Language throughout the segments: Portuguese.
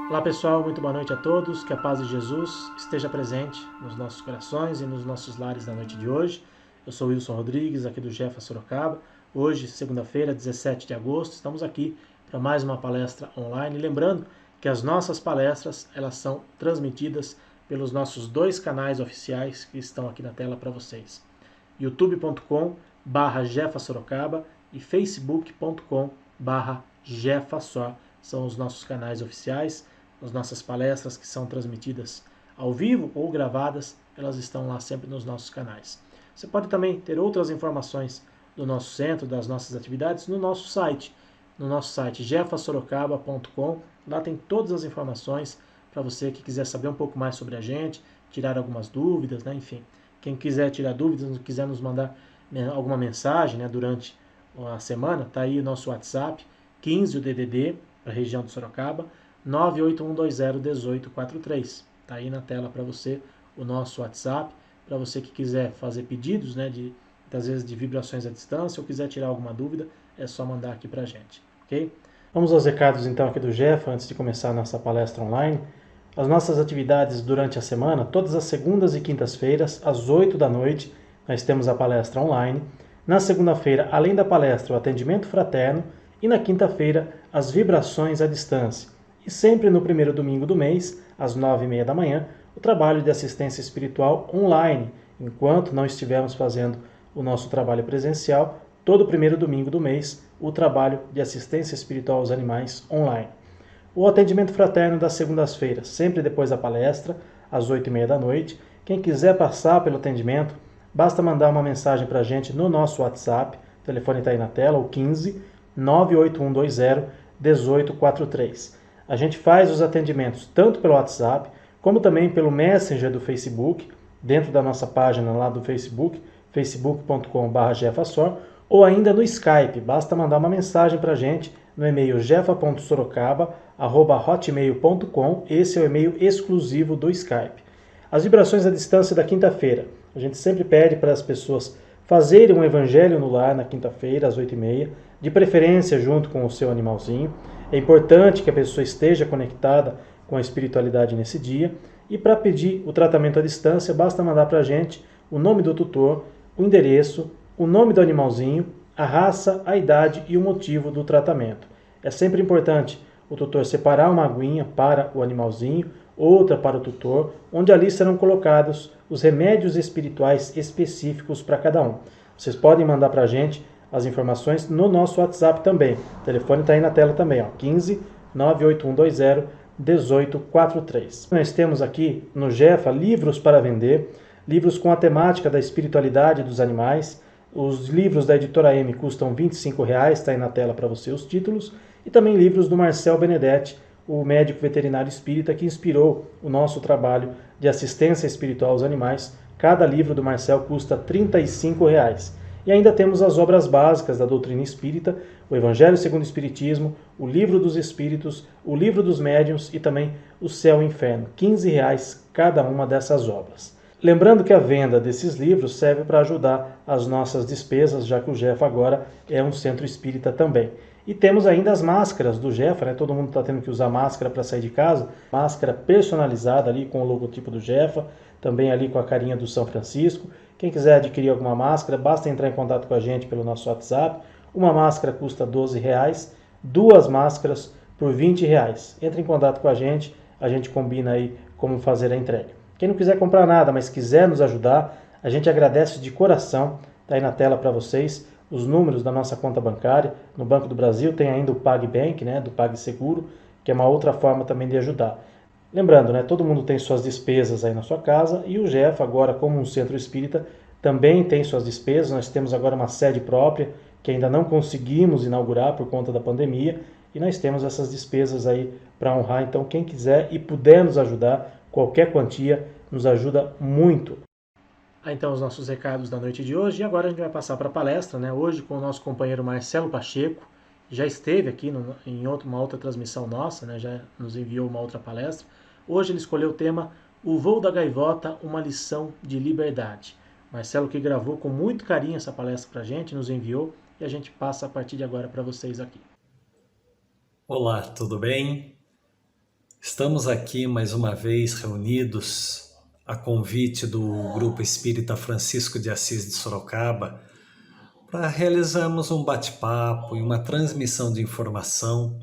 Olá pessoal, muito boa noite a todos, que a paz de Jesus esteja presente nos nossos corações e nos nossos lares na noite de hoje. Eu sou Wilson Rodrigues, aqui do Jefa Sorocaba. Hoje, segunda-feira, 17 de agosto, estamos aqui para mais uma palestra online. Lembrando que as nossas palestras elas são transmitidas pelos nossos dois canais oficiais que estão aqui na tela para vocês. youtube.com/Jefa Sorocaba e facebook.com/JefaSor são os nossos canais oficiais. As nossas palestras que são transmitidas ao vivo ou gravadas, elas estão lá sempre nos nossos canais. Você pode também ter outras informações do nosso centro, das nossas atividades, no nosso site jefasorocaba.com. Lá tem todas as informações para você que quiser saber um pouco mais sobre a gente, tirar algumas dúvidas, né? Enfim, quem quiser tirar dúvidas, quiser nos mandar alguma mensagem, né, durante a semana, tá aí o nosso WhatsApp, 15 o DDD, para a região de Sorocaba, 981201843. Está aí na tela para você o nosso WhatsApp, para você que quiser fazer pedidos, né, às vezes de vibrações à distância, ou quiser tirar alguma dúvida, é só mandar aqui para a gente, ok? Vamos aos recados então aqui do Jefa, antes de começar a nossa palestra online. As nossas atividades durante a semana, todas as segundas e quintas-feiras, às 8 da noite, nós temos a palestra online. Na segunda-feira, além da palestra, o atendimento fraterno, e na quinta-feira, as vibrações à distância. E sempre no primeiro domingo do mês, às 9h30 da manhã, o trabalho de assistência espiritual online, enquanto não estivermos fazendo o nosso trabalho presencial, todo primeiro domingo do mês, o trabalho de assistência espiritual aos animais online. O atendimento fraterno das segundas-feiras, sempre depois da palestra, às 8h30 da noite. Quem quiser passar pelo atendimento, basta mandar uma mensagem para a gente no nosso WhatsApp, o telefone está aí na tela, o 15 981201843. A gente faz os atendimentos tanto pelo WhatsApp, como também pelo Messenger do Facebook, dentro da nossa página lá do Facebook, facebook.com/jefasor, ou ainda no Skype. Basta mandar uma mensagem para a gente no e-mail jefa.sorocaba@hotmail.com. Esse é o e-mail exclusivo do Skype. As vibrações à distância da quinta-feira. A gente sempre pede para as pessoas fazerem um evangelho no lar na quinta-feira, às 8h30, de preferência junto com o seu animalzinho. É importante que a pessoa esteja conectada com a espiritualidade nesse dia. E para pedir o tratamento à distância, basta mandar para a gente o nome do tutor, o endereço, o nome do animalzinho, a raça, a idade e o motivo do tratamento. É sempre importante o tutor separar uma aguinha para o animalzinho, outra para o tutor, onde ali serão colocados os remédios espirituais específicos para cada um. Vocês podem mandar para a gente as informações no nosso WhatsApp também. O telefone está aí na tela também, ó, 15 981201843. Nós temos aqui no Jefa livros para vender, livros com a temática da espiritualidade dos animais. Os livros da Editora M custam R$ 25,00, está aí na tela para você os títulos. E também livros do Marcel Benedetti, o médico veterinário espírita que inspirou o nosso trabalho de assistência espiritual aos animais. Cada livro do Marcel custa R$ 35,00. E ainda temos as obras básicas da doutrina espírita, o Evangelho segundo o Espiritismo, o Livro dos Espíritos, o Livro dos Médiuns e também o Céu e o Inferno. R$ 15,00 cada uma dessas obras. Lembrando que a venda desses livros serve para ajudar as nossas despesas, já que o Jefa agora é um centro espírita também. E temos ainda as máscaras do Jefa, né? Todo mundo está tendo que usar máscara para sair de casa. Máscara personalizada ali com o logotipo do Jefa, também ali com a carinha do São Francisco. Quem quiser adquirir alguma máscara, basta entrar em contato com a gente pelo nosso WhatsApp. Uma máscara custa R$ 12,00, duas máscaras por R$ 20,00. Entre em contato com a gente combina aí como fazer a entrega. Quem não quiser comprar nada, mas quiser nos ajudar, a gente agradece de coração. Está aí na tela para vocês os números da nossa conta bancária. No Banco do Brasil tem ainda o PagBank, né, do PagSeguro, que é uma outra forma também de ajudar. Lembrando, né, todo mundo tem suas despesas aí na sua casa e o Jefa, agora como um centro espírita, também tem suas despesas. Nós temos agora uma sede própria que ainda não conseguimos inaugurar por conta da pandemia e nós temos essas despesas aí para honrar. Então, quem quiser e puder nos ajudar, qualquer quantia nos ajuda muito. Então, os nossos recados da noite de hoje. E agora a gente vai passar para a palestra, né? Hoje com o nosso companheiro Marcelo Pacheco. Já esteve aqui em uma outra transmissão nossa, né? Já nos enviou uma outra palestra. Hoje ele escolheu o tema O Voo da Gaivota, uma lição de liberdade. Marcelo que gravou com muito carinho essa palestra para a gente, nos enviou e a gente passa a partir de agora para vocês aqui. Olá, tudo bem? Estamos aqui mais uma vez reunidos a convite do Grupo Espírita Francisco de Assis de Sorocaba para realizarmos um bate-papo e uma transmissão de informação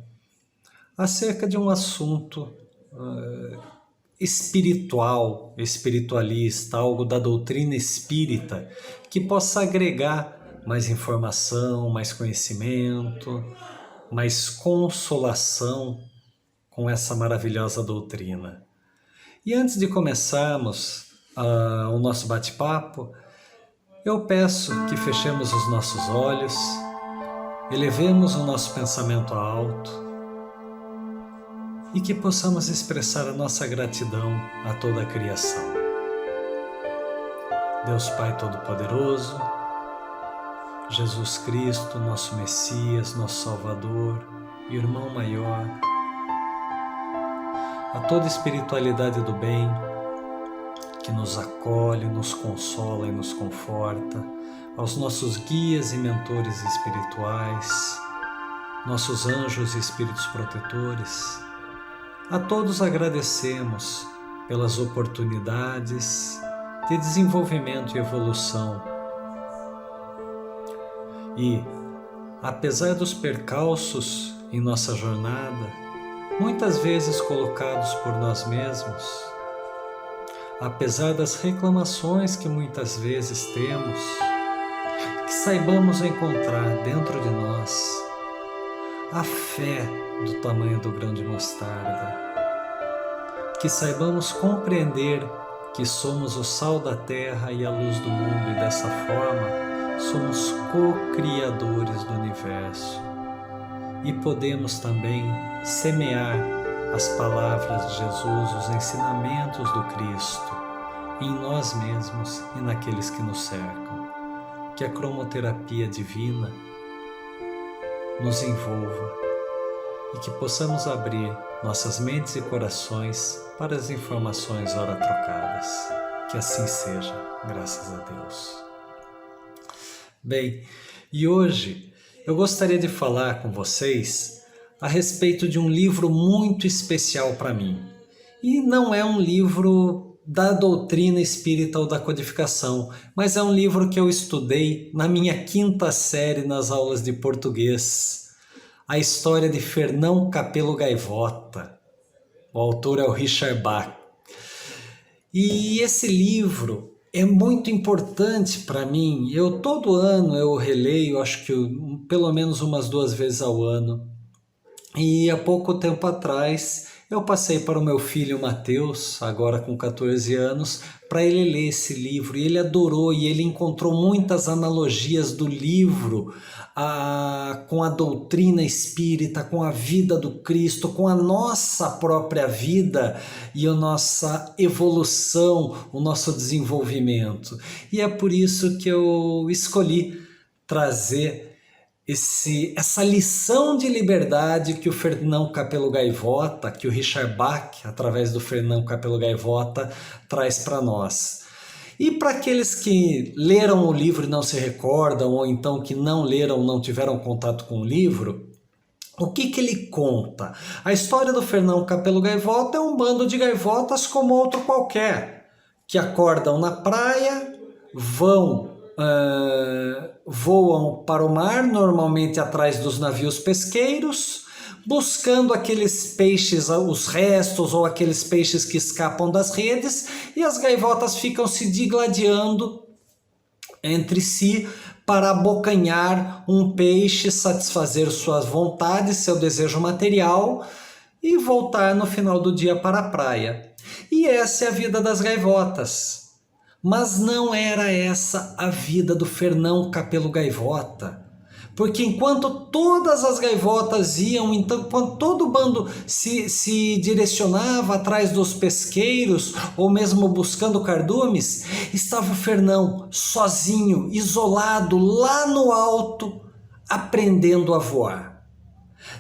acerca de um assunto espiritual, espiritualista, algo da doutrina espírita que possa agregar mais informação, mais conhecimento, mais consolação com essa maravilhosa doutrina. E antes de começarmos o nosso bate-papo, eu peço que fechemos os nossos olhos, elevemos o nosso pensamento alto e que possamos expressar a nossa gratidão a toda a criação. Deus Pai Todo-Poderoso, Jesus Cristo, nosso Messias, nosso Salvador, Irmão Maior, a toda espiritualidade do bem que nos acolhe, nos consola e nos conforta, aos nossos guias e mentores espirituais, nossos anjos e espíritos protetores, a todos agradecemos pelas oportunidades de desenvolvimento e evolução. E, apesar dos percalços em nossa jornada, muitas vezes colocados por nós mesmos, apesar das reclamações que muitas vezes temos, que saibamos encontrar dentro de nós a fé do tamanho do grão de mostarda, que saibamos compreender que somos o sal da terra e a luz do mundo e dessa forma somos co-criadores do universo e podemos também semear as palavras de Jesus, os ensinamentos do Cristo em nós mesmos e naqueles que nos cercam. Que a cromoterapia divina nos envolva e que possamos abrir nossas mentes e corações para as informações ora trocadas. Que assim seja, graças a Deus. Bem, e hoje eu gostaria de falar com vocês a respeito de um livro muito especial para mim. E não é um livro da doutrina espírita ou da codificação, mas é um livro que eu estudei na minha 5ª série nas aulas de português. A história de Fernão Capelo Gaivota. O autor é o Richard Bach. E esse livro é muito importante para mim. Todo ano eu releio, acho que pelo menos umas 2 vezes ao ano. E há pouco tempo atrás eu passei para o meu filho Mateus, agora com 14 anos, para ele ler esse livro. E ele adorou e ele encontrou muitas analogias do livro com a doutrina espírita, com a vida do Cristo, com a nossa própria vida e a nossa evolução, o nosso desenvolvimento. E é por isso que eu escolhi trazer essa lição de liberdade que o Fernão Capelo Gaivota, que o Richard Bach, através do Fernão Capelo Gaivota, traz para nós. E para aqueles que leram o livro e não se recordam, ou então que não leram, não tiveram contato com o livro, o que ele conta? A história do Fernão Capelo Gaivota é um bando de gaivotas como outro qualquer, que acordam na praia, voam para o mar, normalmente atrás dos navios pesqueiros, buscando aqueles peixes, os restos ou aqueles peixes que escapam das redes, e as gaivotas ficam se digladiando entre si para abocanhar um peixe, satisfazer suas vontades, seu desejo material e voltar no final do dia para a praia. E essa é a vida das gaivotas. Mas não era essa a vida do Fernão Capelo Gaivota. Porque enquanto todas as gaivotas iam, então, quando todo o bando se direcionava atrás dos pesqueiros, ou mesmo buscando cardumes, estava o Fernão sozinho, isolado, lá no alto, aprendendo a voar.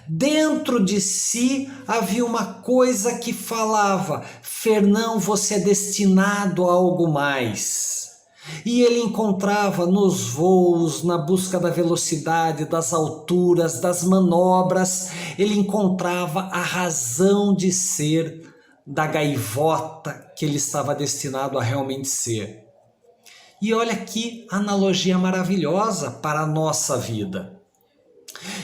Dentro de si havia uma coisa que falava: Fernão, você é destinado a algo mais. E ele encontrava nos voos, na busca da velocidade, das alturas, das manobras, ele encontrava a razão de ser da gaivota que ele estava destinado a realmente ser. E olha que analogia maravilhosa para a nossa vida.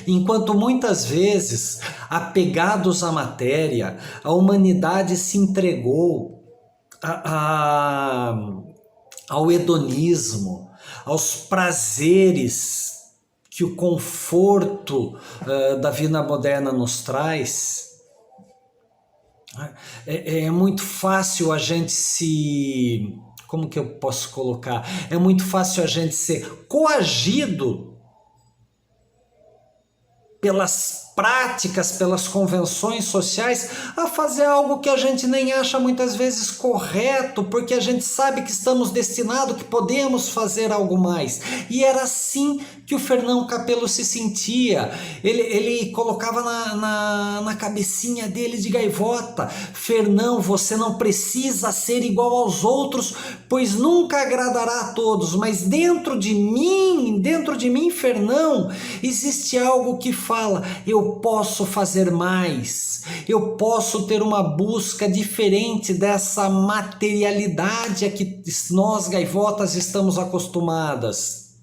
Enquanto muitas vezes, apegados à matéria, a humanidade se entregou ao hedonismo, aos prazeres que o conforto da vida moderna nos traz, é muito fácil a gente se... Como que eu posso colocar? É muito fácil a gente ser coagido pelas práticas, pelas convenções sociais, a fazer algo que a gente nem acha muitas vezes correto, porque a gente sabe que estamos destinados, que podemos fazer algo mais. E era assim que o Fernão Capello se sentia. Ele colocava na cabecinha dele de gaivota: Fernão, você não precisa ser igual aos outros, pois nunca agradará a todos, mas dentro de mim, Fernão, existe algo que fala: eu posso fazer mais, eu posso ter uma busca diferente dessa materialidade a que nós gaivotas estamos acostumadas.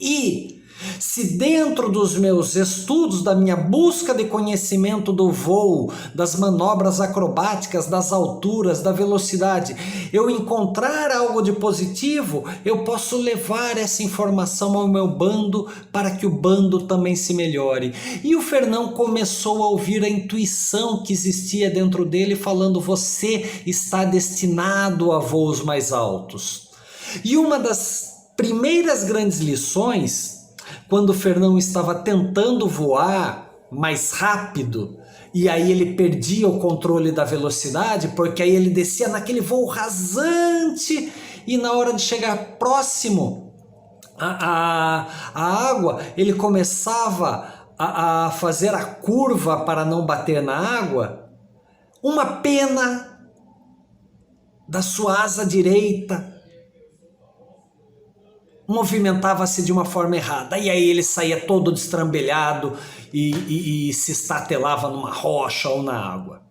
E se dentro dos meus estudos, da minha busca de conhecimento do voo, das manobras acrobáticas, das alturas, da velocidade, eu encontrar algo de positivo, eu posso levar essa informação ao meu bando para que o bando também se melhore. E o Fernão começou a ouvir a intuição que existia dentro dele falando: você está destinado a voos mais altos. E uma das primeiras grandes lições, quando o Fernão estava tentando voar mais rápido, e aí ele perdia o controle da velocidade, porque aí ele descia naquele voo rasante, e na hora de chegar próximo à água, ele começava a fazer a curva para não bater na água. Uma pena da sua asa direita movimentava-se de uma forma errada, e aí ele saía todo destrambelhado e se estatelava numa rocha ou na água.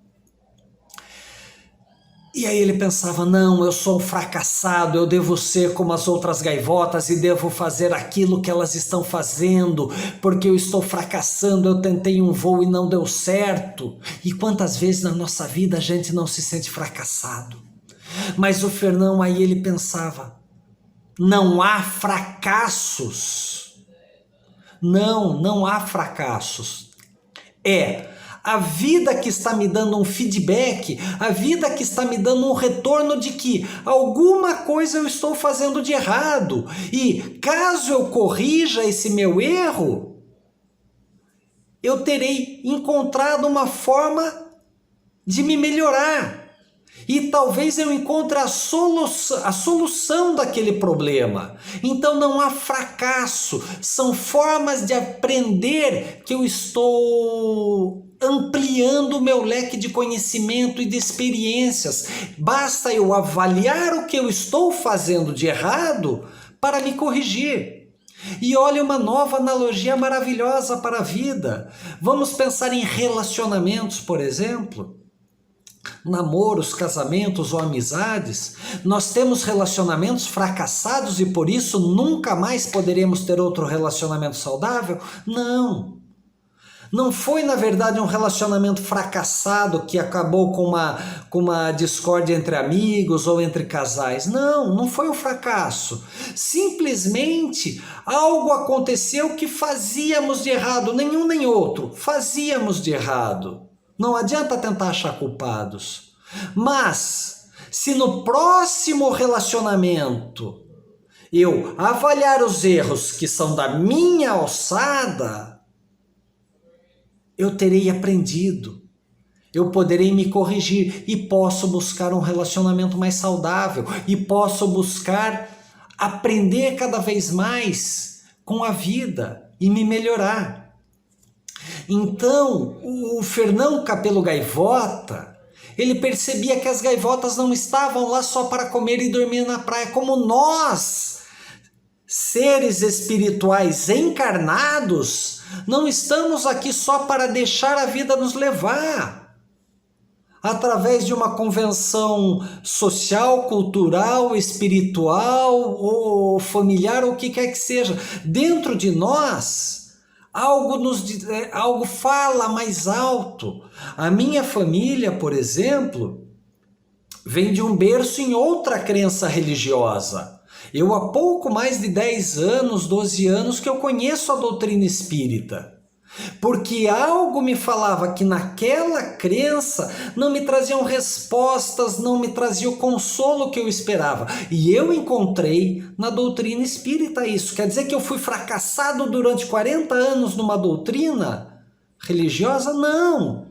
E aí ele pensava: não, eu sou um fracassado, eu devo ser como as outras gaivotas e devo fazer aquilo que elas estão fazendo, porque eu estou fracassando, eu tentei um voo e não deu certo. E quantas vezes na nossa vida a gente não se sente fracassado? Mas o Fernão, aí ele pensava: não há fracassos. Não há fracassos. É a vida que está me dando um feedback, a vida que está me dando um retorno de que alguma coisa eu estou fazendo de errado. E caso eu corrija esse meu erro, eu terei encontrado uma forma de me melhorar. E talvez eu encontre a solução daquele problema. Então não há fracasso, são formas de aprender que eu estou ampliando o meu leque de conhecimento e de experiências. Basta eu avaliar o que eu estou fazendo de errado para me corrigir. E olha uma nova analogia maravilhosa para a vida. Vamos pensar em relacionamentos, por exemplo. Namoros, casamentos ou amizades. Nós temos relacionamentos fracassados e por isso nunca mais poderemos ter outro relacionamento saudável? Não foi, na verdade, um relacionamento fracassado que acabou com uma discórdia entre amigos ou entre casais. Não foi um fracasso. Simplesmente algo aconteceu que fazíamos de errado, nenhum nem outro, fazíamos de errado. Não adianta tentar achar culpados. Mas, se no próximo relacionamento eu avaliar os erros que são da minha alçada, eu terei aprendido. Eu poderei me corrigir e posso buscar um relacionamento mais saudável. E posso buscar aprender cada vez mais com a vida e me melhorar. Então, o Fernão Capello Gaivota, Ele percebia que as gaivotas não estavam lá só para comer e dormir na praia, como nós, seres espirituais encarnados, não estamos aqui só para deixar a vida nos levar. Através de uma convenção social, cultural, espiritual ou familiar, ou o que quer que seja. Dentro de nós, algo fala mais alto. A minha família, por exemplo, vem de um berço em outra crença religiosa. Eu há pouco mais de 10 anos, 12 anos que eu conheço a doutrina espírita. Porque algo me falava que naquela crença não me traziam respostas, não me trazia o consolo que eu esperava. E eu encontrei na doutrina espírita isso. Quer dizer que eu fui fracassado durante 40 anos numa doutrina religiosa? Não.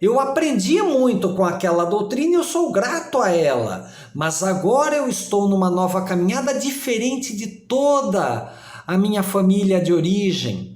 Eu aprendi muito com aquela doutrina e eu sou grato a ela. Mas agora eu estou numa nova caminhada diferente de toda a minha família de origem.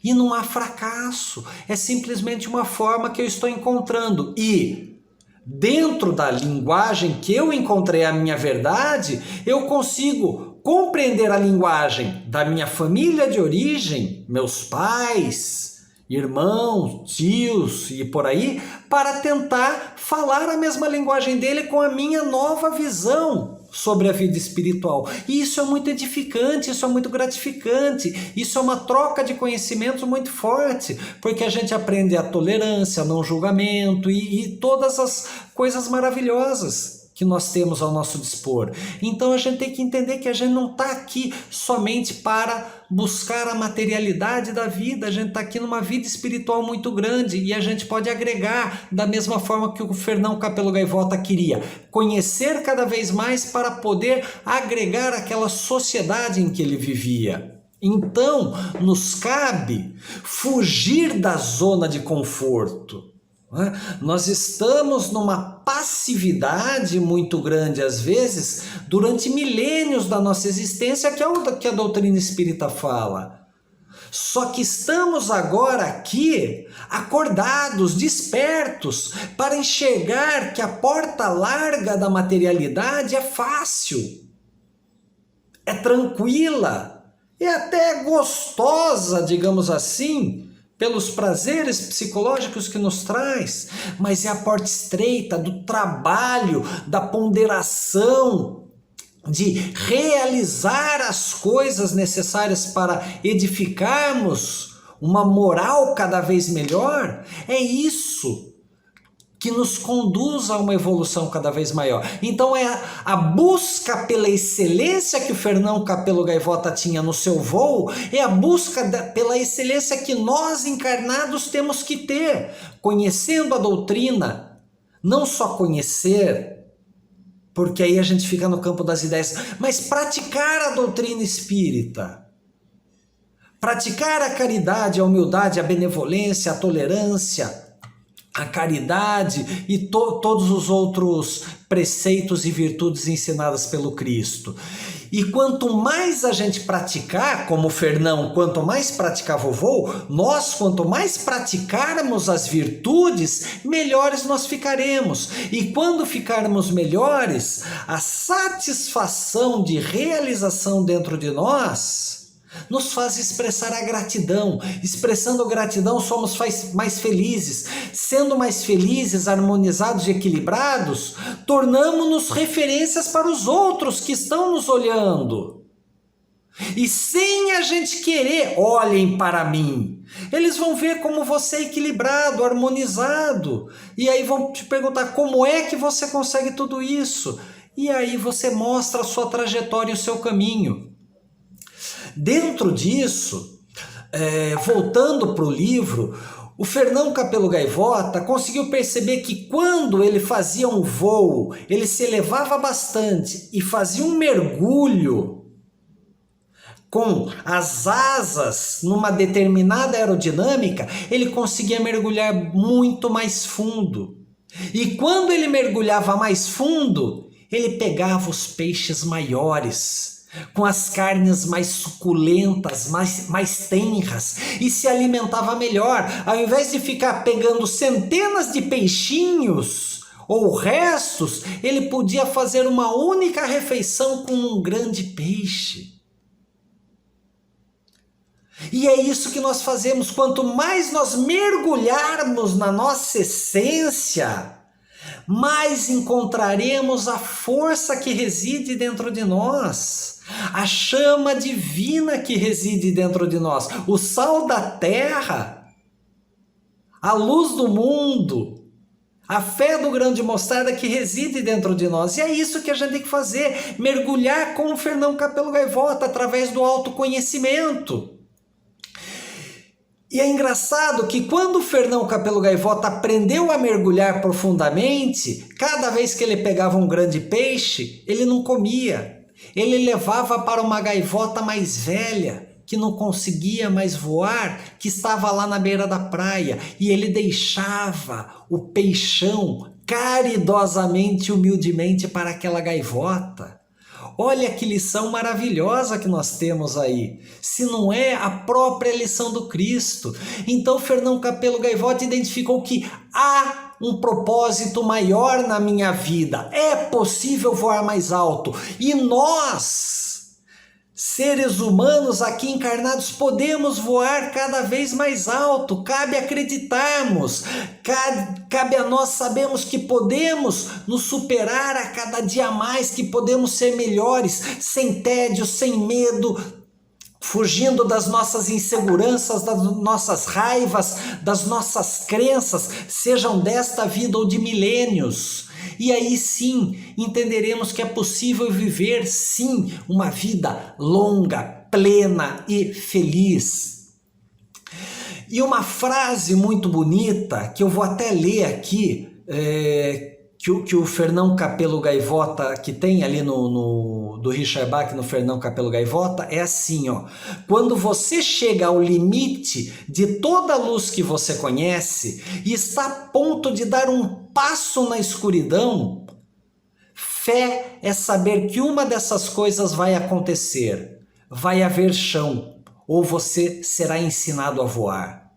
E não há fracasso, é simplesmente uma forma que eu estou encontrando. E dentro da linguagem que eu encontrei a minha verdade, eu consigo compreender a linguagem da minha família de origem, meus pais, irmãos, tios e por aí, para tentar falar a mesma linguagem dele com a minha nova visão sobre a vida espiritual. E isso é muito edificante, isso é muito gratificante, isso é uma troca de conhecimentos muito forte, porque a gente aprende a tolerância, não julgamento e todas as coisas maravilhosas que nós temos ao nosso dispor. Então a gente tem que entender que a gente não está aqui somente para buscar a materialidade da vida, a gente está aqui numa vida espiritual muito grande e a gente pode agregar da mesma forma que o Fernão Capelo Gaivota queria, conhecer cada vez mais para poder agregar aquela sociedade em que ele vivia. Então nos cabe fugir da zona de conforto. Nós estamos numa passividade muito grande, às vezes, durante milênios da nossa existência, que é o que a doutrina espírita fala. Só que estamos agora aqui, acordados, despertos, para enxergar que a porta larga da materialidade é fácil, é tranquila, é até gostosa, digamos assim, pelos prazeres psicológicos que nos traz, mas é a porta estreita do trabalho, da ponderação, de realizar as coisas necessárias para edificarmos uma moral cada vez melhor. É isso que nos conduz a uma evolução cada vez maior. Então é a busca pela excelência que o Fernão Capelo Gaivota tinha no seu voo, é a busca pela excelência que nós encarnados temos que ter, conhecendo a doutrina, não só conhecer, porque aí a gente fica no campo das ideias, mas praticar a doutrina espírita. Praticar a caridade, a humildade, a benevolência, a tolerância, a caridade e todos os outros preceitos e virtudes ensinadas pelo Cristo. E quanto mais a gente praticar, como o Fernão, quanto mais praticava o voo, nós, quanto mais praticarmos as virtudes, melhores nós ficaremos. E quando ficarmos melhores, a satisfação de realização dentro de nós nos faz expressar a gratidão. Expressando gratidão, somos mais felizes. Sendo mais felizes, harmonizados e equilibrados, tornamos-nos referências para os outros que estão nos olhando. E sem a gente querer, olhem para mim. Eles vão ver como você é equilibrado, harmonizado. E aí vão te perguntar, como é que você consegue tudo isso? E aí você mostra a sua trajetória e o seu caminho. Dentro disso, voltando para o livro, o Fernão Capelo Gaivota conseguiu perceber que quando ele fazia um voo, ele se elevava bastante e fazia um mergulho com as asas numa determinada aerodinâmica, ele conseguia mergulhar muito mais fundo. E quando ele mergulhava mais fundo, ele pegava os peixes maiores. com as carnes mais suculentas, mais tenras, e se alimentava melhor. Ao invés de ficar pegando centenas de peixinhos ou restos, ele podia fazer uma única refeição com um grande peixe. E é isso que nós fazemos. Quanto mais nós mergulharmos na nossa essência, mais encontraremos a força que reside dentro de nós, a chama divina que reside dentro de nós, o sal da terra, a luz do mundo, a fé do grão de mostarda que reside dentro de nós. E é isso que a gente tem que fazer, mergulhar como Fernão Capelo Gaivota, através do autoconhecimento. E é engraçado que quando o Fernão Capelo Gaivota aprendeu a mergulhar profundamente, cada vez que ele pegava um grande peixe, ele não comia. Ele levava para uma gaivota mais velha, que não conseguia mais voar, que estava lá na beira da praia. E ele deixava o peixão caridosamente, humildemente para aquela gaivota. Olha que lição maravilhosa que nós temos aí, se não é a própria lição do Cristo. Então Fernão Capelo Gaivota identificou que há um propósito maior na minha vida, é possível voar mais alto, e nós, seres humanos aqui encarnados, podemos voar cada vez mais alto. Cabe acreditarmos, cabe a nós sabermos que podemos nos superar a cada dia mais, que podemos ser melhores, sem tédio, sem medo, fugindo das nossas inseguranças, das nossas raivas, das nossas crenças, sejam desta vida ou de milênios. E aí sim, entenderemos que é possível viver sim uma vida longa, plena e feliz. E uma frase muito bonita, que eu vou até ler aqui, que o Fernão Capelo Gaivota, que tem ali do Richard Bach no Fernão Capelo Gaivota, é assim, ó: quando você chega ao limite de toda a luz que você conhece e está a ponto de dar um passo na escuridão, fé é saber que uma dessas coisas vai acontecer: vai haver chão, ou você será ensinado a voar.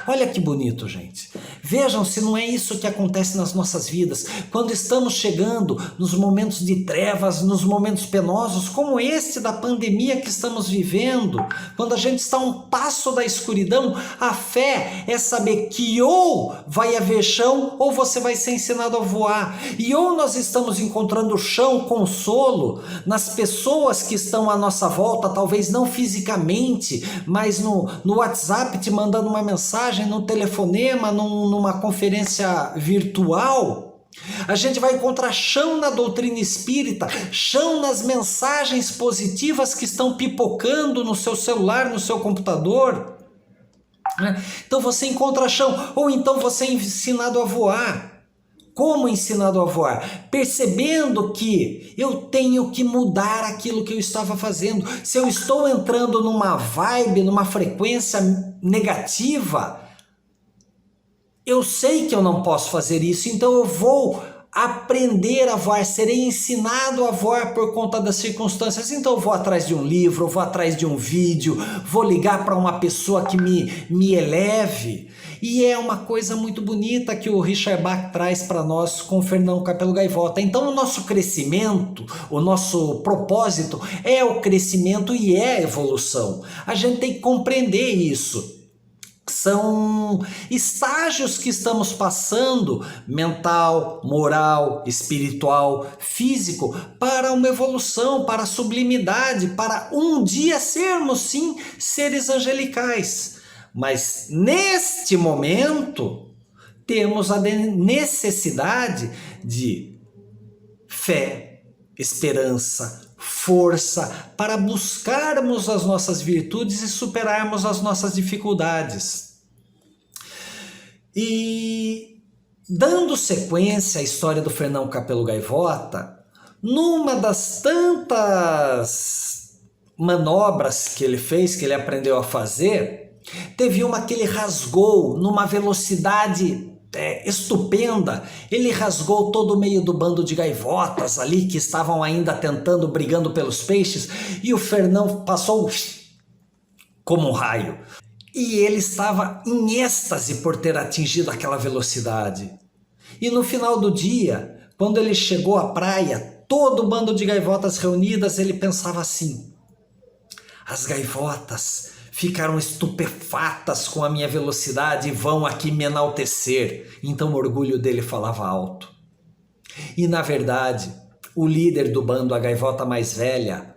Olha que bonito, gente. Vejam se não é isso que acontece nas nossas vidas. Quando estamos chegando nos momentos de trevas, nos momentos penosos, como este da pandemia que estamos vivendo, quando a gente está a um passo da escuridão, a fé é saber que ou vai haver chão, ou você vai ser ensinado a voar. E ou nós estamos encontrando chão, consolo, nas pessoas que estão à nossa volta, talvez não fisicamente, mas no WhatsApp te mandando uma mensagem, no telefonema, numa conferência virtual. A gente vai encontrar chão na doutrina espírita, chão nas mensagens positivas que estão pipocando no seu celular, no seu computador. Então você encontra chão, ou então você é ensinado a voar. Como ensinado a voar? Percebendo que eu tenho que mudar aquilo que eu estava fazendo. Se eu estou entrando numa vibe, numa frequência negativa, eu sei que eu não posso fazer isso, então eu vou aprender a voar, serei ensinado a voar por conta das circunstâncias. Então eu vou atrás de um livro, eu vou atrás de um vídeo, vou ligar para uma pessoa que me eleve. E é uma coisa muito bonita que o Richard Bach traz para nós com o Fernão Capelo Gaivota. Então o nosso crescimento, o nosso propósito é o crescimento e é a evolução. A gente tem que compreender isso. São estágios que estamos passando, mental, moral, espiritual, físico, para uma evolução, para a sublimidade, para um dia sermos sim seres angelicais. Mas neste momento temos a necessidade de fé, esperança, força para buscarmos as nossas virtudes e superarmos as nossas dificuldades. E dando sequência à história do Fernão Capelo Gaivota, numa das tantas manobras que ele fez, que ele aprendeu a fazer, teve uma que ele rasgou numa velocidade estupenda. Ele rasgou todo o meio do bando de gaivotas ali que estavam ainda tentando, brigando pelos peixes, e o Fernão passou como um raio. E ele estava em êxtase por ter atingido aquela velocidade. E no final do dia, quando ele chegou à praia, todo o bando de gaivotas reunidas, ele pensava assim: as gaivotas ficaram estupefatas com a minha velocidade e vão aqui me enaltecer. Então o orgulho dele falava alto. E na verdade, o líder do bando, a gaivota mais velha,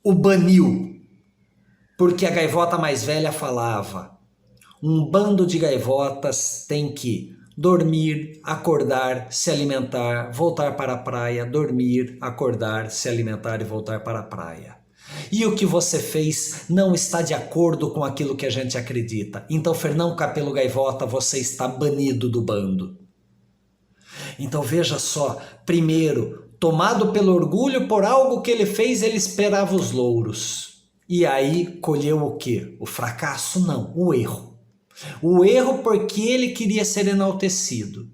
o baniu. Porque a gaivota mais velha falava: um bando de gaivotas tem que dormir, acordar, se alimentar, voltar para a praia, dormir, acordar, se alimentar e voltar para a praia. E o que você fez não está de acordo com aquilo que a gente acredita. Então, Fernão Capelo Gaivota, você está banido do bando. Então veja só, primeiro, tomado pelo orgulho por algo que ele fez, ele esperava os louros. E aí colheu o quê? O fracasso? Não, o erro. O erro porque ele queria ser enaltecido.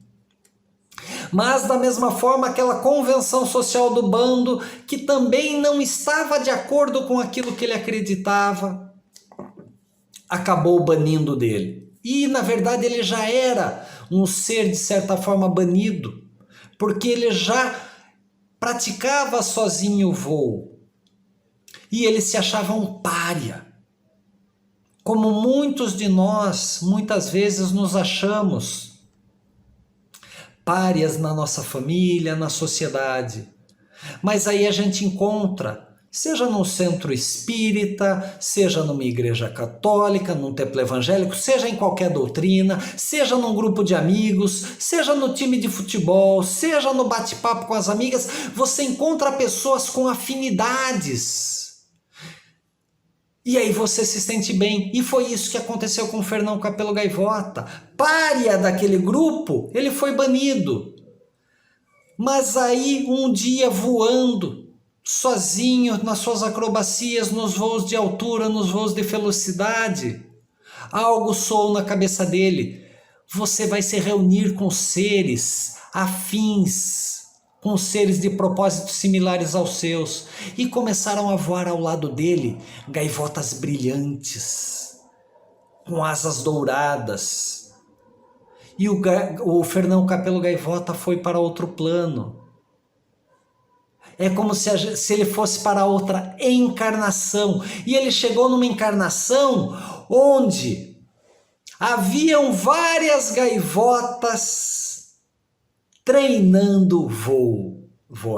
Mas da mesma forma aquela convenção social do bando, que também não estava de acordo com aquilo que ele acreditava, acabou banindo dele. E na verdade ele já era um ser de certa forma banido, porque ele já praticava sozinho o voo. E ele se achava um pária. Como muitos de nós, muitas vezes nos achamos párias na nossa família, na sociedade. Mas aí a gente encontra, seja num centro espírita, seja numa igreja católica, num templo evangélico, seja em qualquer doutrina, seja num grupo de amigos, seja no time de futebol, seja no bate-papo com as amigas, você encontra pessoas com afinidades. E aí você se sente bem. E foi isso que aconteceu com o Fernão Capelo Gaivota. Pária daquele grupo, ele foi banido. Mas aí um dia voando, sozinho, nas suas acrobacias, nos voos de altura, nos voos de velocidade, algo soou na cabeça dele. Você vai se reunir com seres afins, com seres de propósitos similares aos seus, e começaram a voar ao lado dele gaivotas brilhantes, com asas douradas. E o Fernão Capelo Gaivota foi para outro plano. É como se ele fosse para outra encarnação. E ele chegou numa encarnação onde haviam várias gaivotas treinando voo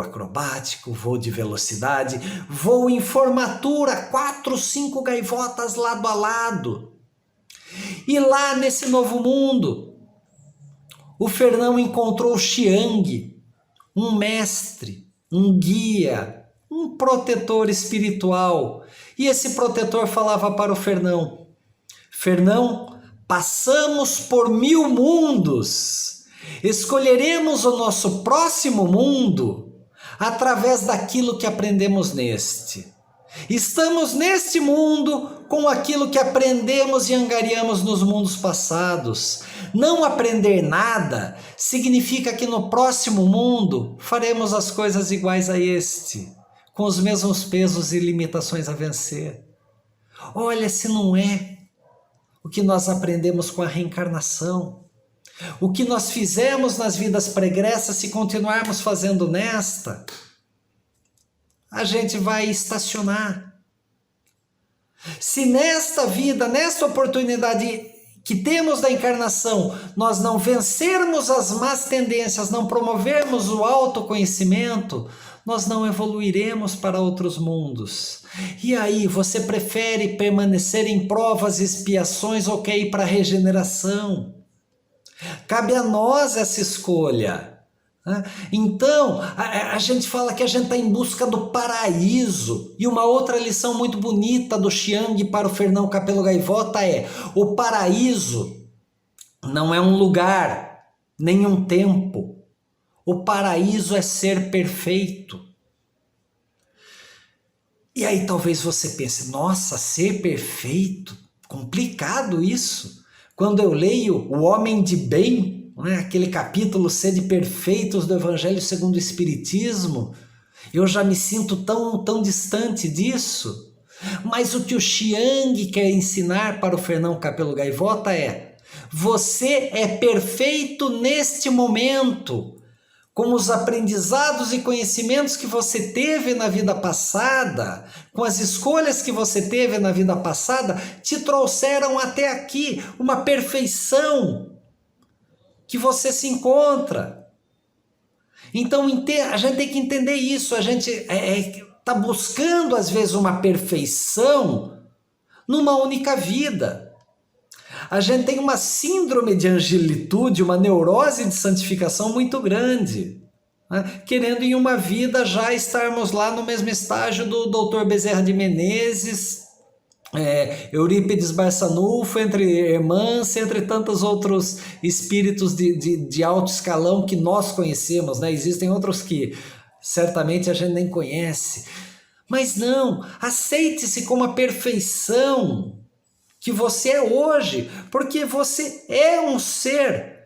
acrobático, voo de velocidade, voo em formatura, 4, 5 gaivotas lado a lado. E lá nesse novo mundo, o Fernão encontrou o Xiang, um mestre, um guia, um protetor espiritual. E esse protetor falava para o Fernão: Fernão, passamos por 1000 mundos. Escolheremos o nosso próximo mundo através daquilo que aprendemos neste. Estamos neste mundo com aquilo que aprendemos e angariamos nos mundos passados. Não aprender nada significa que no próximo mundo faremos as coisas iguais a este, com os mesmos pesos e limitações a vencer. Olha se não é o que nós aprendemos com a reencarnação. O que nós fizemos nas vidas pregressas, se continuarmos fazendo nesta, a gente vai estacionar. Se nesta vida, nesta oportunidade que temos da encarnação, nós não vencermos as más tendências, não promovermos o autoconhecimento, nós não evoluiremos para outros mundos. E aí, você prefere permanecer em provas e expiações ou quer ir para a regeneração? Cabe a nós essa escolha. Então, a gente fala que a gente está em busca do paraíso. E uma outra lição muito bonita do Xiang para o Fernão Capelo Gaivota é: o paraíso não é um lugar, nem um tempo. O paraíso é ser perfeito. E aí talvez você pense: nossa, ser perfeito? Complicado isso. Quando eu leio O Homem de Bem, não é? Aquele capítulo Sede Perfeitos do Evangelho segundo o Espiritismo. Eu já me sinto tão distante disso. Mas o que o Chiang quer ensinar para o Fernão Capelo Gaivota é: você é perfeito neste momento, com os aprendizados e conhecimentos que você teve na vida passada, com as escolhas que você teve na vida passada, te trouxeram até aqui uma perfeição que você se encontra. Então a gente tem que entender isso. A gente está buscando às vezes uma perfeição numa única vida. A gente tem uma síndrome de angelitude, uma neurose de santificação muito grande, né? Querendo em uma vida já estarmos lá no mesmo estágio do Dr. Bezerra de Menezes, Eurípides Barçanufo, entre irmãs, entre tantos outros espíritos de alto escalão que nós conhecemos, né? Existem outros que certamente a gente nem conhece. Mas não, aceite-se como a perfeição que você é hoje, porque você é um ser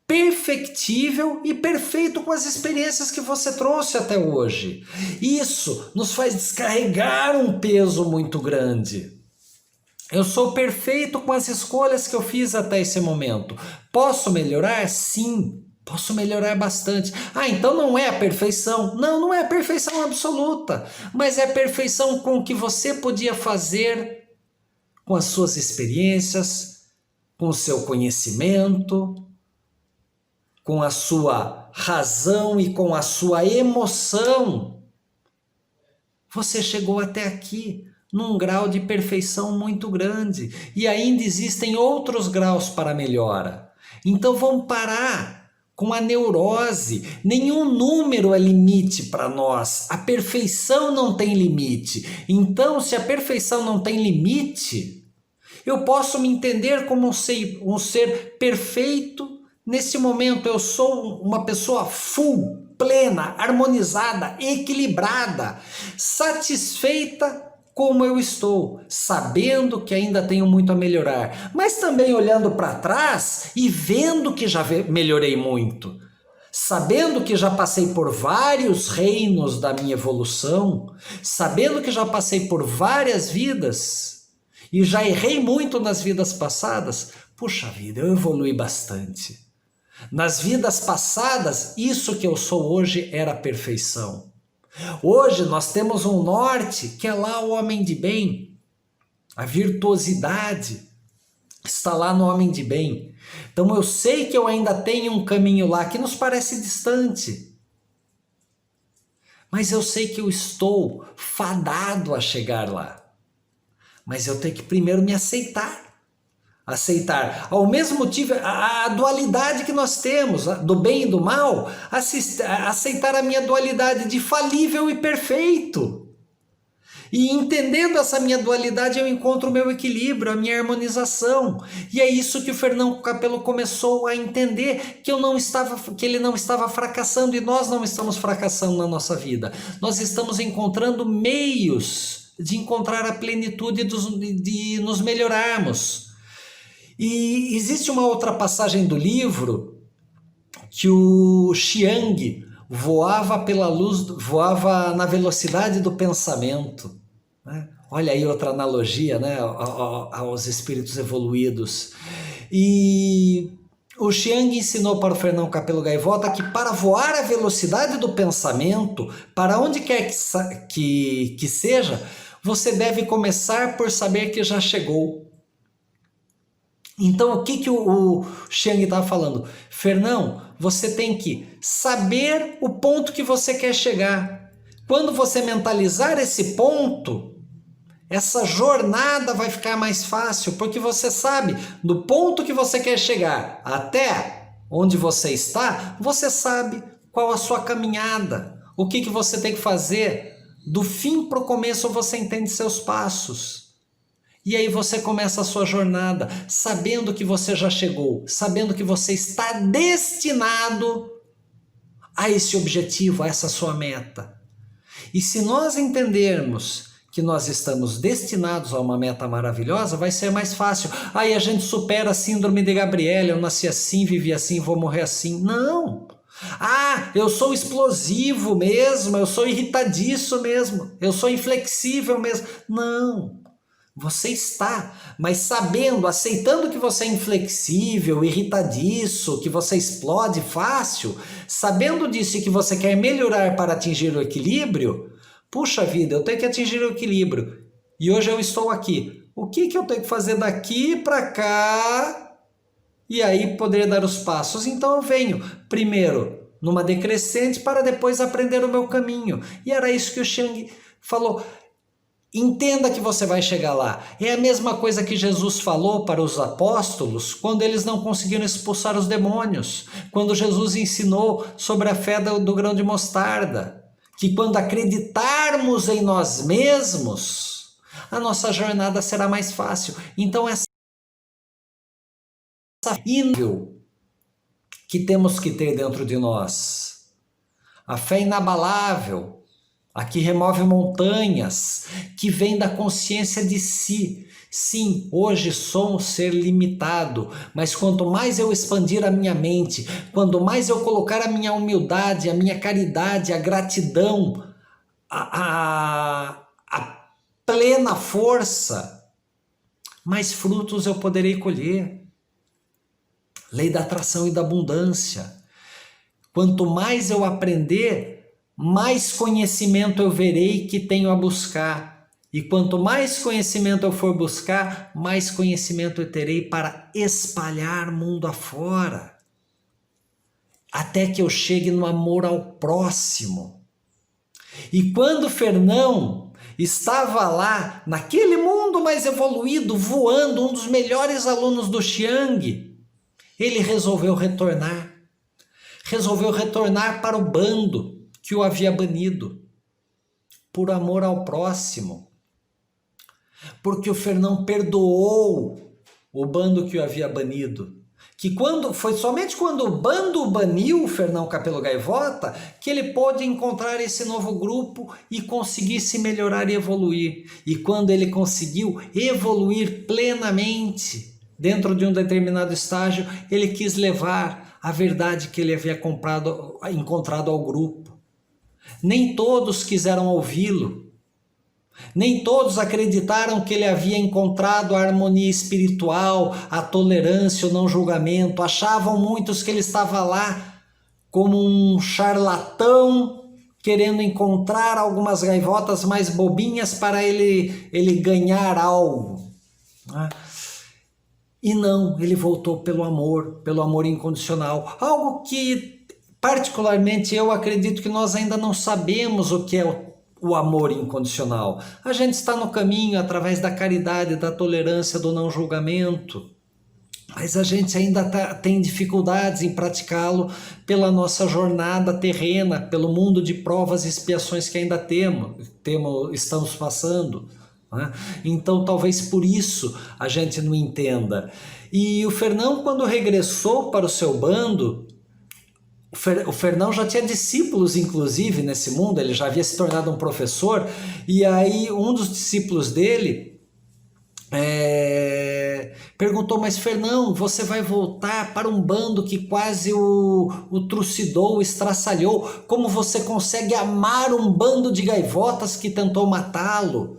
perfectível e perfeito com as experiências que você trouxe até hoje. Isso nos faz descarregar um peso muito grande. Eu sou perfeito com as escolhas que eu fiz até esse momento. Posso melhorar? Sim, posso melhorar bastante. Então não é a perfeição. Não é a perfeição absoluta, mas é a perfeição com o que você podia fazer com as suas experiências, com o seu conhecimento, com a sua razão e com a sua emoção. Você chegou até aqui num grau de perfeição muito grande e ainda existem outros graus para melhora. Então vamos parar com a neurose. Nenhum número é limite para nós. A perfeição não tem limite. Então, se a perfeição não tem limite, eu posso me entender como um ser perfeito. Nesse momento eu sou uma pessoa full, plena, harmonizada, equilibrada, satisfeita como eu estou, sabendo que ainda tenho muito a melhorar, mas também olhando para trás e vendo que já melhorei muito, sabendo que já passei por vários reinos da minha evolução, sabendo que já passei por várias vidas e já errei muito nas vidas passadas. Puxa vida, eu evolui bastante. Nas vidas passadas, isso que eu sou hoje era a perfeição. Hoje nós temos um norte que é lá o homem de bem. A virtuosidade está lá no homem de bem. Então eu sei que eu ainda tenho um caminho lá que nos parece distante. Mas eu sei que eu estou fadado a chegar lá. Mas eu tenho que primeiro me aceitar. Aceitar ao mesmo motivo a dualidade que nós temos, do bem e do mal, aceitar a minha dualidade de falível e perfeito. E entendendo essa minha dualidade, eu encontro o meu equilíbrio, a minha harmonização. E é isso que o Fernão Capelo começou a entender, que ele não estava fracassando, e nós não estamos fracassando na nossa vida. Nós estamos encontrando meios de encontrar a plenitude de nos melhorarmos. E existe uma outra passagem do livro que o Chiang voava pela luz, voava na velocidade do pensamento, né? Olha aí outra analogia, né, aos espíritos evoluídos. E o Chiang ensinou para o Fernão Capelo Gaivota que para voar a velocidade do pensamento, para onde quer que seja, você deve começar por saber que já chegou. Então, o que o Chiang estava falando? Fernão, você tem que saber o ponto que você quer chegar. Quando você mentalizar esse ponto, essa jornada vai ficar mais fácil, porque você sabe do ponto que você quer chegar até onde você está, você sabe qual a sua caminhada, o que você tem que fazer. Do fim para o começo você entende seus passos. E aí você começa a sua jornada, sabendo que você já chegou, sabendo que você está destinado a esse objetivo, a essa sua meta. E se nós entendermos que nós estamos destinados a uma meta maravilhosa, vai ser mais fácil. Aí a gente supera a síndrome de Gabriela, eu nasci assim, vivi assim, vou morrer assim. Não! Ah, eu sou explosivo mesmo, eu sou irritadiço mesmo, eu sou inflexível mesmo. Não! Você está, mas sabendo, aceitando que você é inflexível, irritadiço, que você explode fácil, sabendo disso e que você quer melhorar para atingir o equilíbrio, puxa vida, eu tenho que atingir o equilíbrio. E hoje eu estou aqui. O que eu tenho que fazer daqui para cá? E aí poder dar os passos. Então eu venho, primeiro, numa decrescente, para depois aprender o meu caminho. E era isso que o Shang falou. Entenda que você vai chegar lá. É a mesma coisa que Jesus falou para os apóstolos quando eles não conseguiram expulsar os demônios. Quando Jesus ensinou sobre a fé do grão de mostarda. Que quando acreditarmos em nós mesmos, a nossa jornada será mais fácil. Então essa nível que temos que ter dentro de nós. A fé inabalável. A que remove montanhas, que vem da consciência de si. Sim, hoje sou um ser limitado, mas quanto mais eu expandir a minha mente, quanto mais eu colocar a minha humildade, a minha caridade, a gratidão, a plena força, mais frutos eu poderei colher. Lei da atração e da abundância. Quanto mais eu aprender, mais conhecimento eu verei que tenho a buscar. E quanto mais conhecimento eu for buscar, mais conhecimento eu terei para espalhar mundo afora. Até que eu chegue no amor ao próximo. E quando Fernão estava lá, naquele mundo mais evoluído, voando, um dos melhores alunos do Xiang, ele resolveu retornar. Resolveu retornar para o bando que o havia banido, por amor ao próximo. Porque o Fernão perdoou o bando que o havia banido. Que foi somente quando o bando baniu o Fernão Capelo Gaivota que ele pôde encontrar esse novo grupo e conseguir se melhorar e evoluir. E quando ele conseguiu evoluir plenamente dentro de um determinado estágio, ele quis levar a verdade que ele havia encontrado ao grupo. Nem todos quiseram ouvi-lo. Nem todos acreditaram que ele havia encontrado a harmonia espiritual, a tolerância, o não julgamento. Achavam muitos que ele estava lá como um charlatão, querendo encontrar algumas gaivotas mais bobinhas para ele ganhar algo. E não, ele voltou pelo amor incondicional. Algo que particularmente eu acredito que nós ainda não sabemos o que é o amor incondicional. A gente está no caminho através da caridade, da tolerância, do não julgamento, mas a gente ainda tem dificuldades em praticá-lo pela nossa jornada terrena, pelo mundo de provas e expiações que ainda estamos passando. Né? Então talvez por isso a gente não entenda. E o Fernão, quando regressou para o seu bando, o Fernão já tinha discípulos, inclusive, nesse mundo, ele já havia se tornado um professor, e aí um dos discípulos dele perguntou, mas Fernão, você vai voltar para um bando que quase o trucidou, o estraçalhou, como você consegue amar um bando de gaivotas que tentou matá-lo?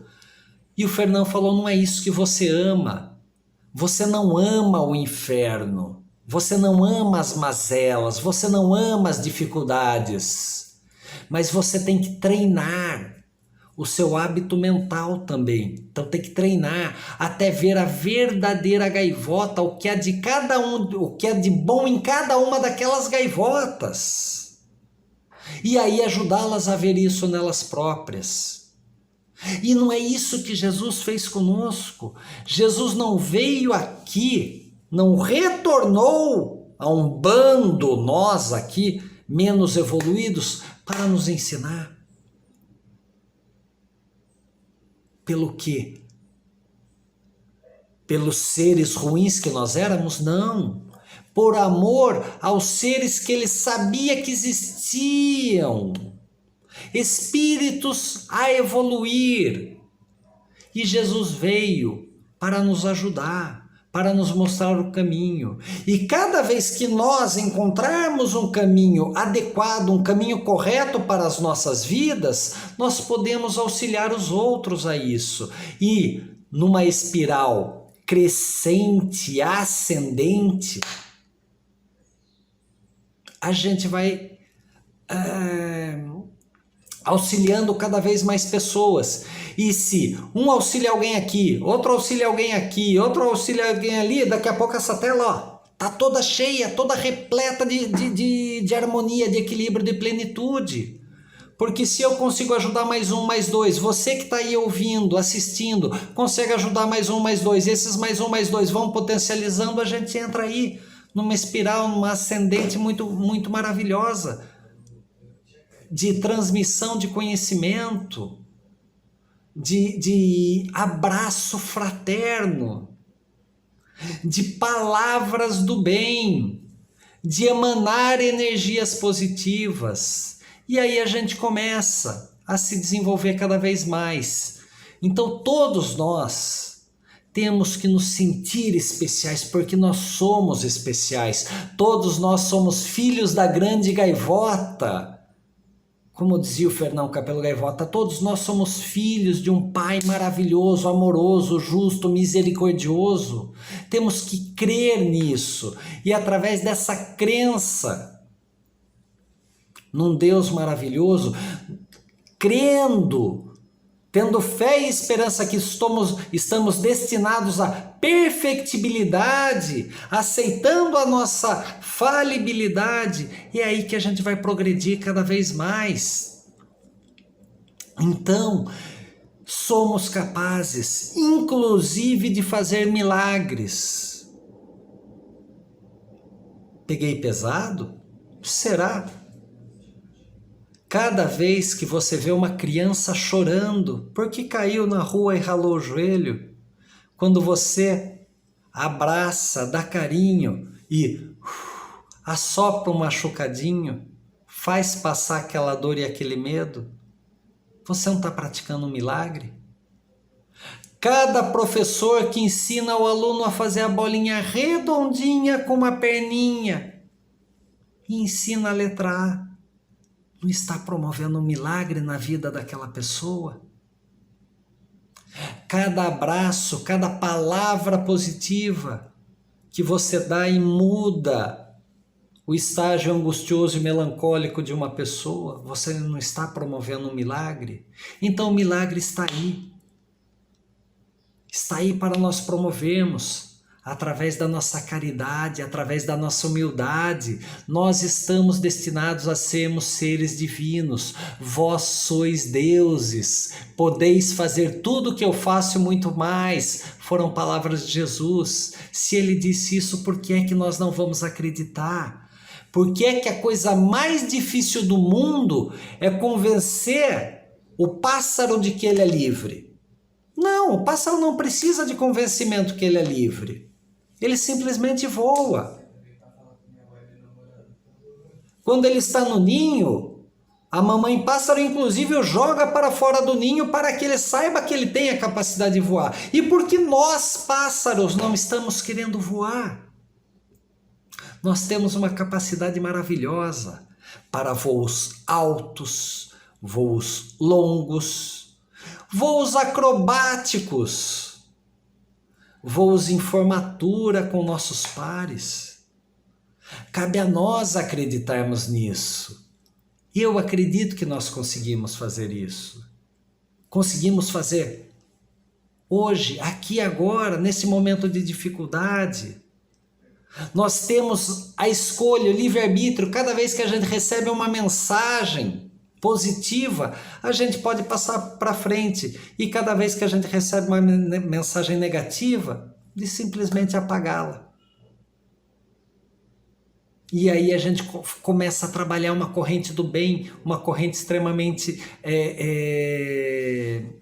E o Fernão falou, não é isso que você ama, você não ama o inferno. Você não ama as mazelas, você não ama as dificuldades, mas você tem que treinar o seu hábito mental também. Então tem que treinar até ver a verdadeira gaivota, o que é de cada o que é de bom em cada uma daquelas gaivotas. E aí ajudá-las a ver isso nelas próprias. E não é isso que Jesus fez conosco. Jesus não veio aqui, não retornou a um bando, nós aqui, menos evoluídos, para nos ensinar. Pelo quê? Pelos seres ruins que nós éramos? Não. Por amor aos seres que ele sabia que existiam. Espíritos a evoluir. E Jesus veio para nos ajudar, para nos mostrar o caminho. E cada vez que nós encontrarmos um caminho adequado, um caminho correto para as nossas vidas, nós podemos auxiliar os outros a isso. E numa espiral crescente, ascendente, a gente vai auxiliando cada vez mais pessoas. E se um auxilia alguém aqui, outro auxilia alguém aqui, outro auxilia alguém ali, daqui a pouco essa tela tá toda cheia, toda repleta de harmonia, de equilíbrio, de plenitude. Porque se eu consigo ajudar mais um, mais dois, você que está aí ouvindo, assistindo, consegue ajudar mais um, mais dois, esses mais um, mais dois vão potencializando, a gente entra aí numa espiral, numa ascendente muito, muito maravilhosa de transmissão de conhecimento, de abraço fraterno, de palavras do bem, de emanar energias positivas. E aí a gente começa a se desenvolver cada vez mais. Então todos nós temos que nos sentir especiais, porque nós somos especiais. Todos nós somos filhos da grande gaivota. Como dizia o Fernão Capelo Gaivota, todos nós somos filhos de um Pai maravilhoso, amoroso, justo, misericordioso. Temos que crer nisso. E através dessa crença num Deus maravilhoso, crendo, tendo fé e esperança que estamos destinados à perfectibilidade, aceitando a nossa falibilidade, é aí que a gente vai progredir cada vez mais. Então, somos capazes, inclusive, de fazer milagres. Peguei pesado? Será? Cada vez que você vê uma criança chorando porque caiu na rua e ralou o joelho, quando você abraça, dá carinho e assopra um machucadinho, faz passar aquela dor e aquele medo, você não está praticando um milagre? Cada professor que ensina o aluno a fazer a bolinha redondinha com uma perninha e ensina a letra A, não está promovendo um milagre na vida daquela pessoa? Cada abraço, cada palavra positiva que você dá e muda o estágio angustioso e melancólico de uma pessoa, você não está promovendo um milagre? Então o milagre está aí. Está aí para nós promovermos. Através da nossa caridade, através da nossa humildade, nós estamos destinados a sermos seres divinos. Vós sois deuses, podeis fazer tudo o que eu faço e muito mais. Foram palavras de Jesus. Se ele disse isso, por que é que nós não vamos acreditar? Por que é que a coisa mais difícil do mundo é convencer o pássaro de que ele é livre? Não, o pássaro não precisa de convencimento que ele é livre. Ele simplesmente voa. Quando ele está no ninho, a mamãe pássaro inclusive o joga para fora do ninho para que ele saiba que ele tem a capacidade de voar. E porque nós, pássaros, não estamos querendo voar? Nós temos uma capacidade maravilhosa para voos altos, voos longos, voos acrobáticos, voos em formatura com nossos pares. Cabe a nós acreditarmos nisso. E eu acredito que nós conseguimos fazer isso. Conseguimos fazer hoje, aqui agora, nesse momento de dificuldade. Nós temos a escolha, o livre-arbítrio. Cada vez que a gente recebe uma mensagem positiva, a gente pode passar para frente. E cada vez que a gente recebe uma mensagem negativa, de simplesmente apagá-la. E aí a gente começa a trabalhar uma corrente do bem, uma corrente extremamente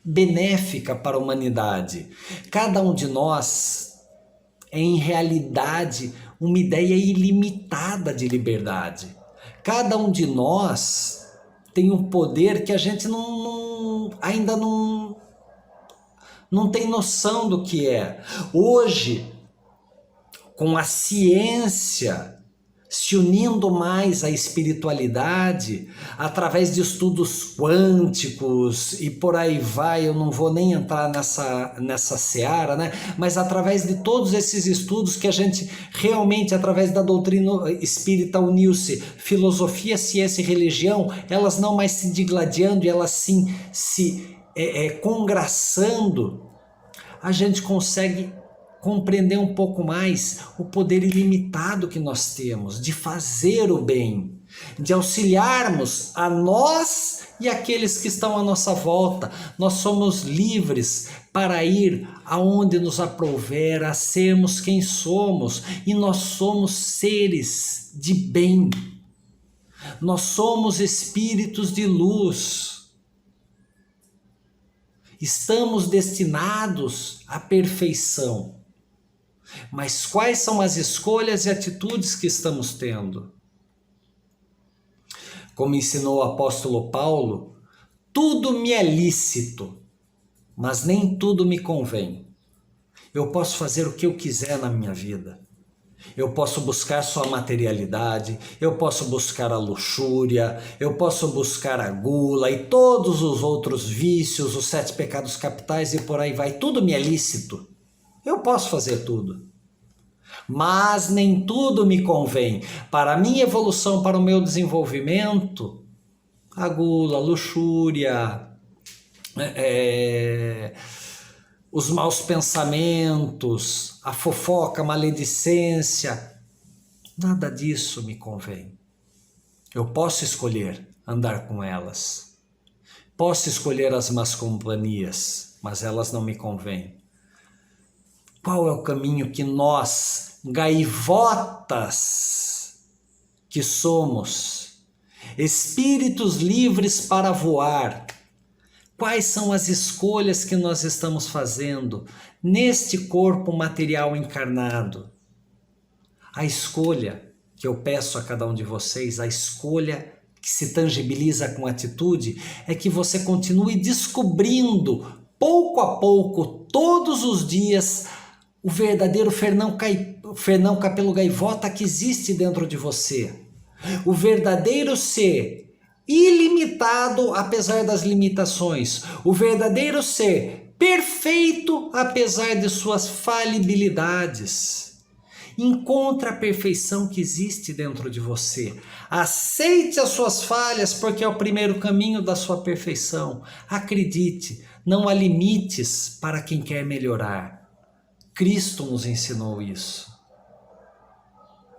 benéfica para a humanidade. Cada um de nós é, em realidade, uma ideia ilimitada de liberdade. Cada um de nós tem um poder que a gente ainda não não tem noção do que é. Hoje, com a ciência se unindo mais à espiritualidade, através de estudos quânticos e por aí vai, eu não vou nem entrar nessa seara, né? Mas através de todos esses estudos que a gente realmente, através da doutrina espírita, uniu-se, filosofia, ciência e religião, elas não mais se digladiando, elas sim se congraçando, a gente consegue compreender um pouco mais o poder ilimitado que nós temos de fazer o bem, de auxiliarmos a nós e aqueles que estão à nossa volta. Nós somos livres para ir aonde nos aprouver, a sermos quem somos, e nós somos seres de bem. Nós somos espíritos de luz. Estamos destinados à perfeição. Mas quais são as escolhas e atitudes que estamos tendo? Como ensinou o apóstolo Paulo, tudo me é lícito, mas nem tudo me convém. Eu posso fazer o que eu quiser na minha vida. Eu posso buscar só a materialidade, eu posso buscar a luxúria, eu posso buscar a gula e todos os outros vícios, os 7 pecados capitais e por aí vai. Tudo me é lícito. Eu posso fazer tudo, mas nem tudo me convém. Para a minha evolução, para o meu desenvolvimento, a gula, a luxúria, os maus pensamentos, a fofoca, a maledicência, nada disso me convém. Eu posso escolher andar com elas, posso escolher as más companhias, mas elas não me convêm. Qual é o caminho que nós, gaivotas que somos, espíritos livres para voar, quais são as escolhas que nós estamos fazendo neste corpo material encarnado? A escolha que eu peço a cada um de vocês, a escolha que se tangibiliza com atitude, é que você continue descobrindo, pouco a pouco, todos os dias, o verdadeiro Fernão Capelo Gaivota que existe dentro de você. O verdadeiro ser ilimitado apesar das limitações. O verdadeiro ser perfeito apesar de suas falibilidades. Encontre a perfeição que existe dentro de você. Aceite as suas falhas, porque é o primeiro caminho da sua perfeição. Acredite, não há limites para quem quer melhorar. Cristo nos ensinou isso.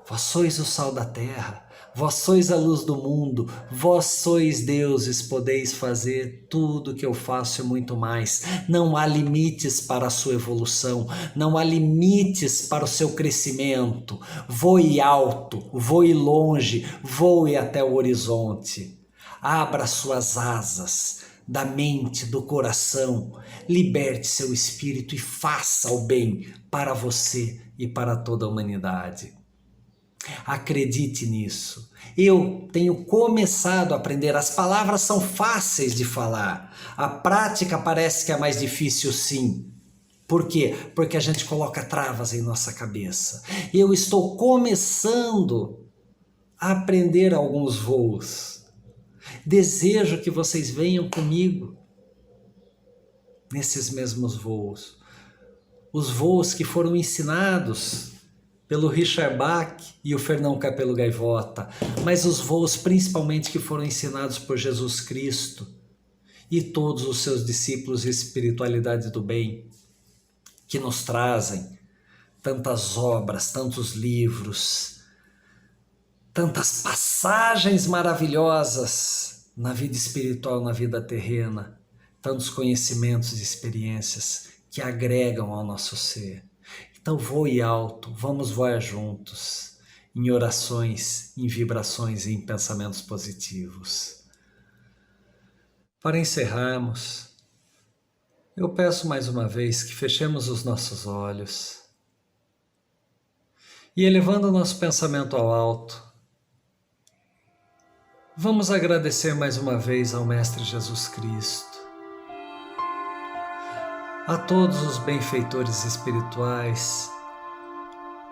Vós sois o sal da terra, vós sois a luz do mundo, vós sois deuses, podeis fazer tudo o que eu faço e muito mais. Não há limites para a sua evolução, não há limites para o seu crescimento. Voe alto, voe longe, voe até o horizonte. Abra suas asas da mente, do coração, liberte seu espírito e faça o bem para você e para toda a humanidade. Acredite nisso. Eu tenho começado a aprender, as palavras são fáceis de falar, a prática parece que é mais difícil sim. Por quê? Porque a gente coloca travas em nossa cabeça. Eu estou começando a aprender alguns voos. Desejo que vocês venham comigo nesses mesmos voos. Os voos que foram ensinados pelo Richard Bach e o Fernão Capelo Gaivota, mas os voos principalmente que foram ensinados por Jesus Cristo e todos os seus discípulos de espiritualidade do bem, que nos trazem tantas obras, tantos livros, tantas passagens maravilhosas na vida espiritual, na vida terrena, tantos conhecimentos e experiências que agregam ao nosso ser. Então voe alto, vamos voar juntos, em orações, em vibrações e em pensamentos positivos. Para encerrarmos, eu peço mais uma vez que fechemos os nossos olhos e, elevando o nosso pensamento ao alto, vamos agradecer mais uma vez ao Mestre Jesus Cristo. a todos os benfeitores espirituais,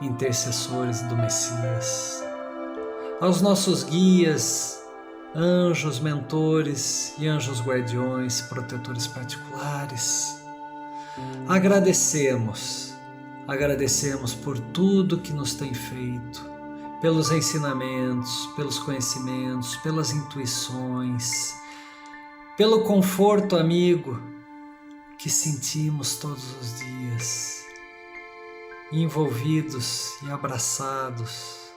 intercessores do Messias, aos nossos guias, anjos mentores e anjos guardiões, protetores particulares. Agradecemos por tudo que nos tem feito, pelos ensinamentos, pelos conhecimentos, pelas intuições, pelo conforto amigo que sentimos todos os dias, envolvidos e abraçados,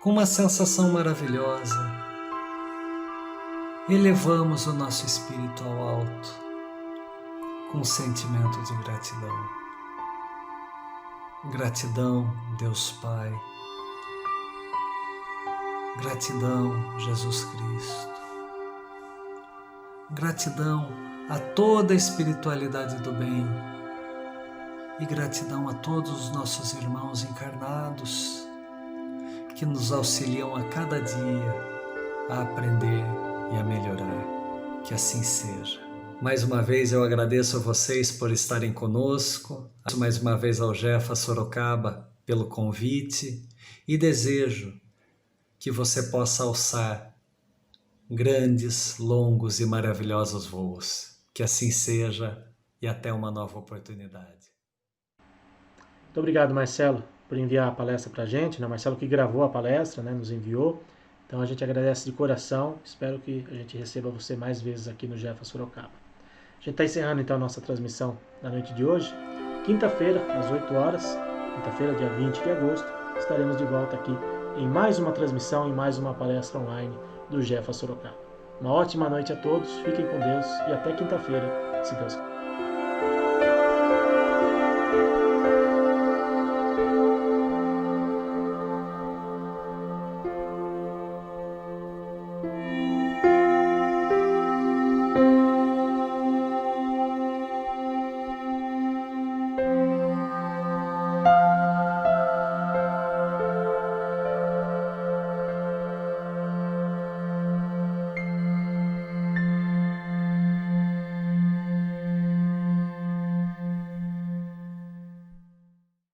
com uma sensação maravilhosa. Elevamos o nosso espírito ao alto, com um sentimento de gratidão. Gratidão, Deus Pai. Gratidão, Jesus Cristo. Gratidão a toda a espiritualidade do bem e gratidão a todos os nossos irmãos encarnados que nos auxiliam a cada dia a aprender e a melhorar. Que assim seja. Mais uma vez eu agradeço a vocês por estarem conosco, mais uma vez ao Jefa Sorocaba pelo convite e desejo que você possa alçar grandes, longos e maravilhosos voos. Que assim seja e até uma nova oportunidade. Muito obrigado, Marcelo, por enviar a palestra para a gente, né? Marcelo que gravou a palestra, né? Nos enviou. Então a gente agradece de coração. Espero que a gente receba você mais vezes aqui no Jefa Sorocaba. A gente está encerrando então a nossa transmissão da noite de hoje. Quinta-feira, às 8 horas, quinta-feira, dia 20 de agosto, estaremos de volta aqui em mais uma transmissão, em mais uma palestra online do Jefa Sorocaba. Uma ótima noite a todos, fiquem com Deus e até quinta-feira, se Deus quiser.